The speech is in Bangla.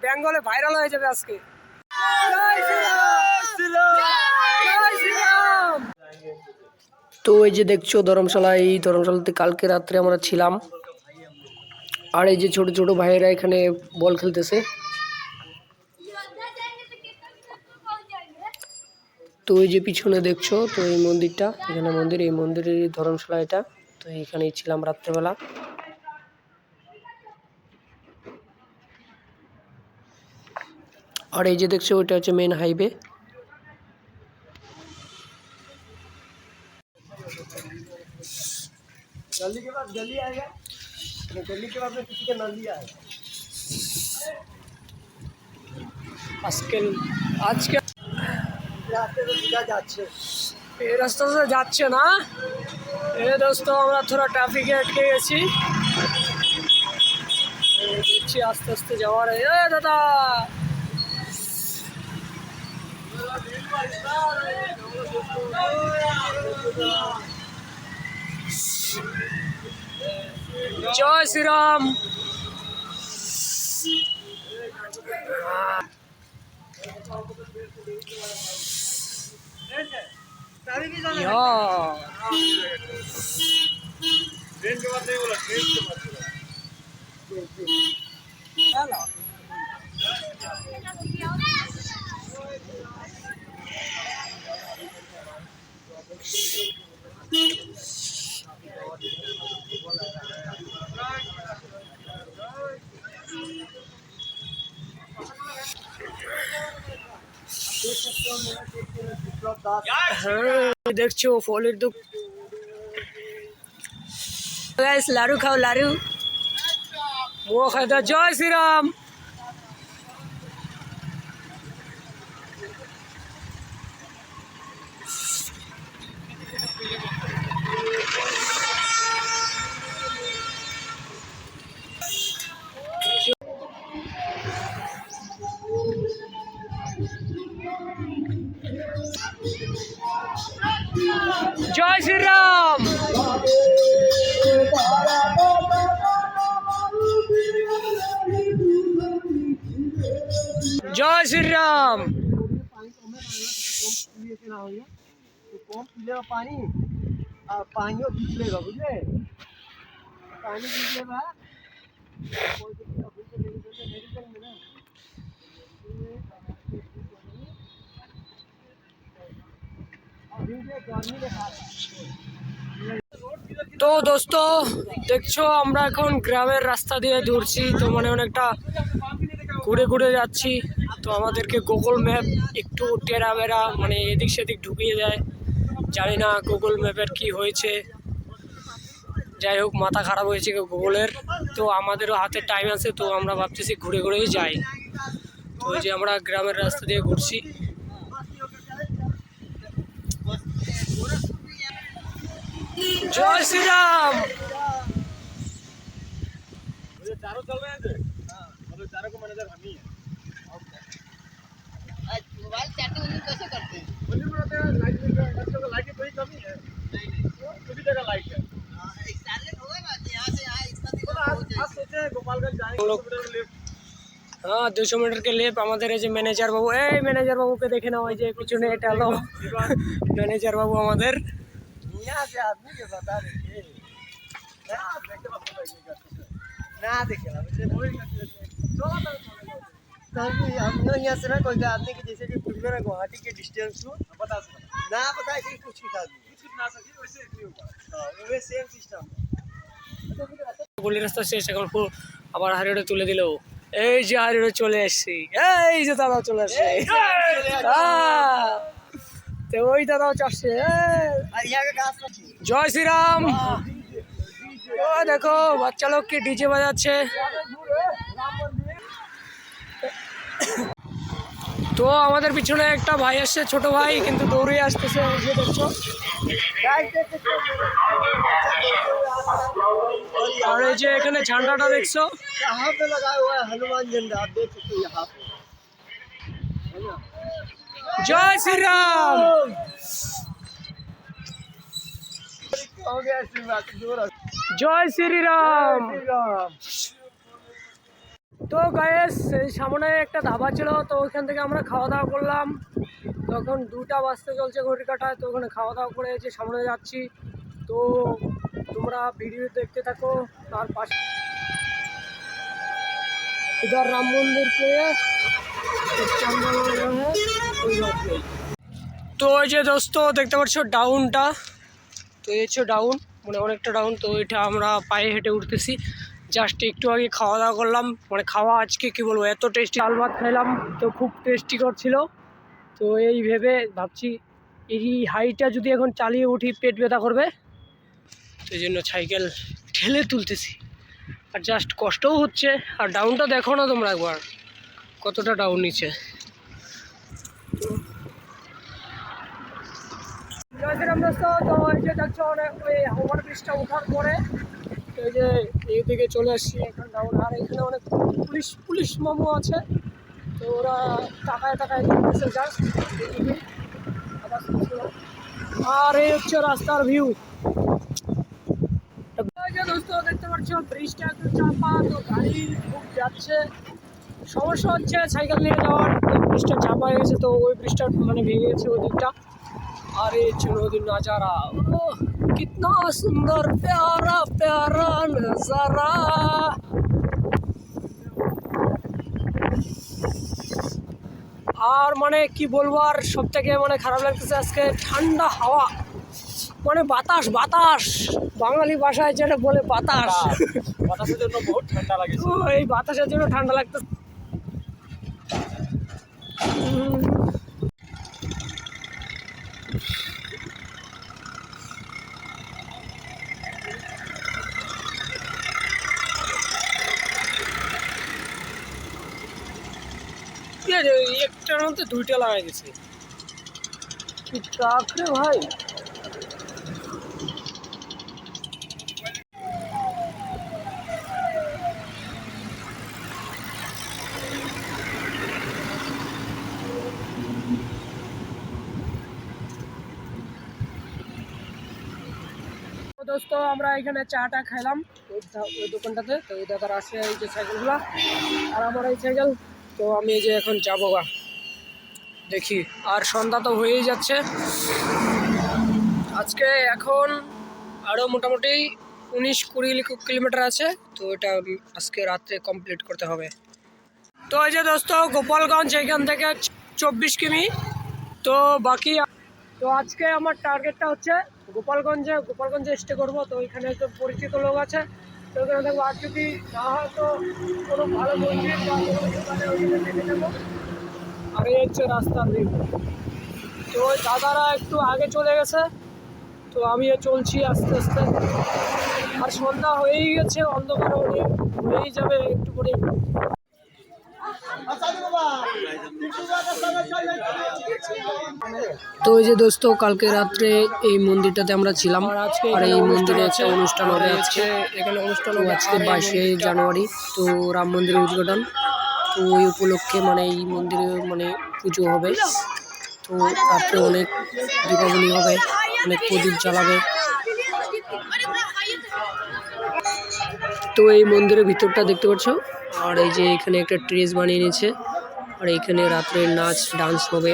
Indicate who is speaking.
Speaker 1: বেঙ্গলে ভাইরাল হয়ে যাবে আজকে। তো এই যে দেখছো ধর্মশালা, এই ধর্মশালাতে কালকে রাত্রে আমরা ছিলাম। আর এই যে ছোট ছোট ভাইয়েরা এখানে বল খেলতেছে। তো এই যে পিছনে দেখছো, তো এই মন্দিরটা, এখানে মন্দির, এই মন্দিরের ধর্মশালা এটা। তো এখানেই ছিলাম রাত্রেবেলা। আর এই যে দেখছো, ওইটা হচ্ছে মেন হাইওয়ে।
Speaker 2: गली के बाद गली आएगा, गली के बाद में किसी का नाली आएगा।
Speaker 1: আজকে
Speaker 2: रास्ते में बुझा যাচ্ছে,
Speaker 1: এই রাস্তাতে যাচ্ছে না। এ দোস্ত, আমরা থোড়া ট্রাফিকে আটকে গেছি। দেখছি আস্তে আস্তে যাওয়ার। এ দাদা, জয় শ্রীরাম।
Speaker 2: ट्रेन के बाद नहीं बोला, ट्रेन के बाद बोला।
Speaker 1: হ্যাঁ, দেখছো ফলের দোকান। গাইস, লাড়ু খাও, লাড়ু। ও খাইতে। জয় শ্রীরাম। জয় শ্রীরাম। জয় শ্রীরাম।
Speaker 2: कम पीलेगा पानी और पानियों पिछलेगा, बुझले? पानी पिछलेगा मेडिकल में ना।
Speaker 1: তো দোস্ত দেখছো, আমরা এখন গ্রামের রাস্তা দিয়ে ঘুরছি। তো মানে অনেকটা ঘুরে ঘুরে যাচ্ছি। তো আমাদেরকে গুগল ম্যাপ একটু টেরা বেড়া, মানে এদিক সেদিক ঢুকিয়ে দেয়। জানি না গুগল ম্যাপের কি হয়েছে। যাই হোক, মাথা খারাপ হয়েছে গুগলের। তো আমাদেরও হাতে টাইম আছে, তো আমরা ভাবতেছি ঘুরে ঘুরেই যাই। তো এই যে আমরা গ্রামের রাস্তা দিয়ে ঘুরছি। জয় শ্রীরাম।
Speaker 2: चारों चल रहे हैं थे, मतलब चारों को मैनेजर हम ही है। मोबाइल चैटिंग कैसे करते हैं? बोलिए मेरा लाइट का लाइट की कोई कमी है? नहीं, सभी जगह लाइट है। साइलेंट होगा यहाँ से यहाँ इतना दिन आज सोचे हैं गोपालगंज जाएंगे, 200 मीटर लेफ्ट।
Speaker 1: हाँ, 200 मीटर के लेप। আমাদের এই যে ম্যানেজার বাবু, এই ম্যানেজার বাবুকে দেখে নাও, এই যে পিছনে এটা হলো ম্যানেজার বাবু আমাদের।
Speaker 2: यहाँ से आदमी के बता देखिए ना देखे ना हम यहाँ से ना कोई आदमी की जैसे कि कुछ ना गुवाहाटी के डिस्टेंस टू बता ना पता है कि कुछ ना सके वैसे नहीं होगा। वो सेम सिस्टम
Speaker 1: গলি রাস্তা শেষ, এখন আবার হারিয়ে তুলে দিল। এই যে হারিয়ে চলে এসছি, এই যে দাদা চলে আসছে। তো ওই দাদাও চাচ্ছে। জয় শ্রীরাম। ও দেখো, বাচ্চা লোক কি ডিজে বাজাচ্ছে। তো আমাদের পিছনে একটা ভাই আসছে, ছোট ভাই, কিন্তু দৌড়ে আসতেছে। এই যে দেখছো, আর এই যে এখানে ঝান্ডাটা দেখছো,
Speaker 2: यहाँ पे लगाया हुआ है हनुमान झंडा, आप देख सकते हो यहाँ पे।
Speaker 1: জয় শ্রীরাম।
Speaker 2: हो गया आशीर्वाद जोर।
Speaker 1: জয় শ্রীরাম। তো গায়েস এই সামনে একটা ধাবা ছিল, তো ওইখান থেকে আমরা খাওয়া দাওয়া করলাম। তখন 2টা বাজতে চলছে ঘড়ি কাটায়, তো ওখানে খাওয়া দাওয়া করে যে সামনে যাচ্ছি। তো তোমরা ভিডিও দেখতে থাকো। তার পাশে इधर राम मंदिर पे তো ওই যে দোস্ত দেখতে পাচ্ছ ডাউনটা, তো এই হচ্ছে ডাউন, মানে অনেকটা ডাউন। তো এটা আমরা পায়ে হেঁটে উঠতেছি। জাস্ট একটু আগে খাওয়া দাওয়া করলাম, মানে খাওয়া আজকে কি বলবো এত টেস্টি ডাল ভাত খাইলাম, তো খুব টেস্টি করছিল। তো এই ভেবে ভাবছি এই হাইটা যদি এখন চালিয়ে উঠি পেট ব্যথা করবে, সেই জন্য সাইকেল ঠেলে তুলতেছি। আর জাস্ট কষ্টও হচ্ছে। আর ডাউনটা দেখো না তোমরা একবার, কতটা ডাউন নিচে। তো এই যে দেখছো অনেক ওই ওভার ব্রিজটা ওঠার পরে এই যে এইদিকে চলে আসছি এখন ডাউন। আর এখানে অনেক পুলিশ মামু আছে, তো ওরা টাকায় দিতেছে জাস্ট। আর এই হচ্ছে রাস্তার ভিউ। দোস্ত দেখতে পাচ্ছ ব্রিজটা একটু চাপা, তো গাড়ি খুব যাচ্ছে। সমস্যা হচ্ছে সাইকেল নিয়ে যাওয়ার, তো ব্রিজটা চাপা হয়ে গেছে, তো ওই ব্রিজটা মানে ভেঙে গেছে ওই দিকটা। আর এই ছিল নদীর নাজারা, ও কিতনা সুন্দর প্যারা প্যারা নজারা। আর মানে কি বলবো, আর সব থেকে মানে খারাপ লাগতেছে আজকে ঠান্ডা হাওয়া, মানে বাতাস বাঙালি ভাষায় যেটা বলে বাতাসের জন্য বহুত ঠান্ডা লাগে। এই বাতাসের জন্য ঠান্ডা লাগতেছে। একটার মধ্যে 2টা লাগাই গেছে, কি ট্রাক রে ভাই। দোস্ত আমরা এখানে চাটা খাইলাম ওই দোকানটাতে। তো ওই দাদার আসে এই যে সাইকেলগুলো, আর আমার এই সাইকেল। তো আমি এই যে এখন যাবো গা, দেখি। আর সন্ধ্যা তো হয়েই যাচ্ছে আজকে। এখন আরও মোটামুটি 19-20 কিলোমিটার আছে, তো এটা আজকে রাত্রে কমপ্লিট করতে হবে। তো এই যে দোস্ত গোপালগঞ্জ এখান থেকে 24 কিমি। তো বাকি তো আজকে আমার টার্গেটটা হচ্ছে গোপালগঞ্জে স্টে করবো। তো এখানে একটু পরিচিত লোক আছে, তো ওখানে দেখবো। আর যদি না হয় তো কোনো ভালো মন্দির বা কোনো দোকানে ওইখানে দেখে নেবো। আর এই হচ্ছে রাস্তার দিক। তো ওই দাদারা একটু আগে চলে গেছে, তো আমিও চলছি আস্তে আস্তে। আর সন্ধ্যা হয়েই গেছে, অন্ধকার হয়েই যাবে একটু করে। তো এই যে দোস্ত কালকে রাত্রে এই মন্দিরটাতে আমরা ছিলাম, আর এই মন্দিরে একটা অনুষ্ঠান হবে আজকে। এখানে অনুষ্ঠান হবে আজকে 22শে জানুয়ারি, তো রাম মন্দিরের উদ্বোধন। তো ওই উপলক্ষে মানে এই মন্দিরে মানে পুজো হবে। তো রাত্রে অনেক দীপাবলি হবে, অনেক প্রদীপ জ্বালাবে। তো এই মন্দিরের ভিতরটা দেখতে পাচ্ছ। আর এই যে এখানে একটা ট্রেস বানিয়ে নিয়েছে, আর এখানে রাত্রে নাচ ডান্স হবে।